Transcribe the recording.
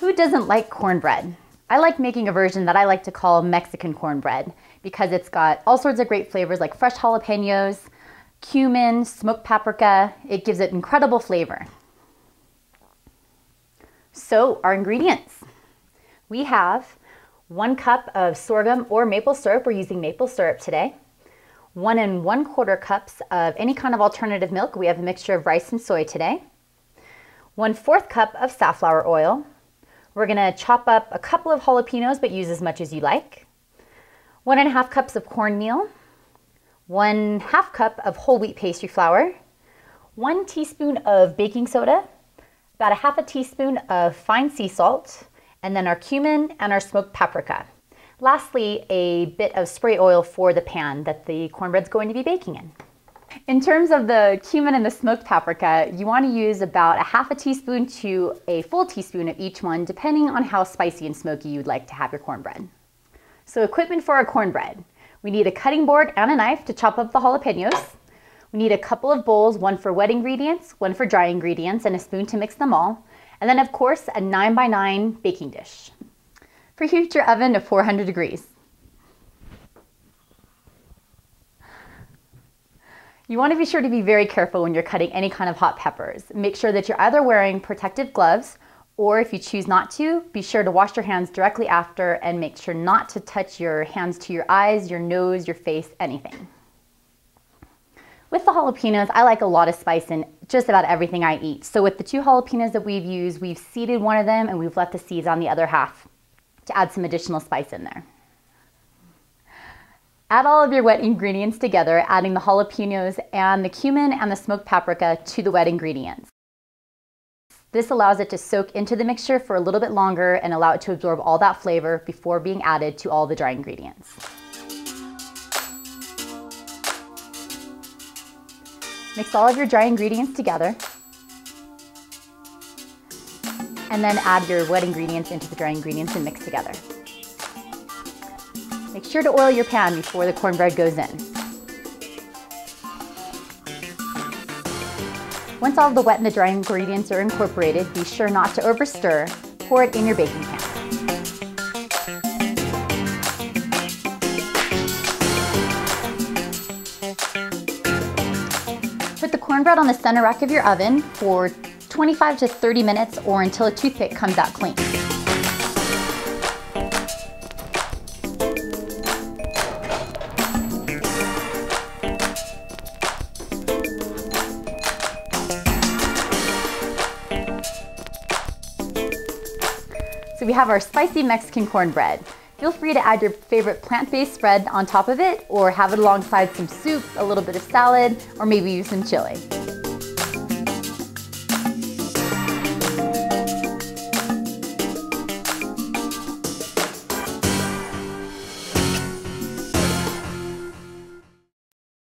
Who doesn't like cornbread? I like making a version that I like to call Mexican cornbread because it's got all sorts of great flavors like fresh jalapenos, cumin, smoked paprika. It gives it incredible flavor. So our ingredients. We have 1 cup of sorghum or maple syrup. We're using maple syrup today. 1 1/4 cups of any kind of alternative milk. We have a mixture of rice and soy today. 1/4 cup of safflower oil. We're gonna chop up a couple of jalapenos, but use as much as you like. 1 1/2 cups of cornmeal. 1/2 cup of whole wheat pastry flour. 1 teaspoon of baking soda. About a 1/2 teaspoon of fine sea salt. And then our cumin and our smoked paprika. Lastly, a bit of spray oil for the pan that the cornbread's going to be baking in. In terms of the cumin and the smoked paprika, you want to use about a 1/2 teaspoon to a full teaspoon of each one, depending on how spicy and smoky you'd like to have your cornbread. So equipment for our cornbread. We need a cutting board and a knife to chop up the jalapenos. We need a couple of bowls, one for wet ingredients, one for dry ingredients, and a spoon to mix them all. And then of course, a 9x9 baking dish. Preheat your oven to 400 degrees. You want to be sure to be very careful when you're cutting any kind of hot peppers. Make sure that you're either wearing protective gloves, or if you choose not to, be sure to wash your hands directly after and make sure not to touch your hands to your eyes, your nose, your face, anything. With the jalapenos, I like a lot of spice in just about everything I eat. So with the 2 jalapenos that we've used, we've seeded one of them and we've left the seeds on the other half to add some additional spice in there. Add all of your wet ingredients together, adding the jalapenos and the cumin and the smoked paprika to the wet ingredients. This allows it to soak into the mixture for a little bit longer and allow it to absorb all that flavor before being added to all the dry ingredients. Mix all of your dry ingredients together and then add your wet ingredients into the dry ingredients and mix together. Make sure to oil your pan before the cornbread goes in. Once all of the wet and the dry ingredients are incorporated, be sure not to overstir. Pour it in your baking pan. Put the cornbread on the center rack of your oven for 25 to 30 minutes or until a toothpick comes out clean. So we have our spicy Mexican cornbread. Feel free to add your favorite plant-based spread on top of it or have it alongside some soup, a little bit of salad, or maybe use some chili.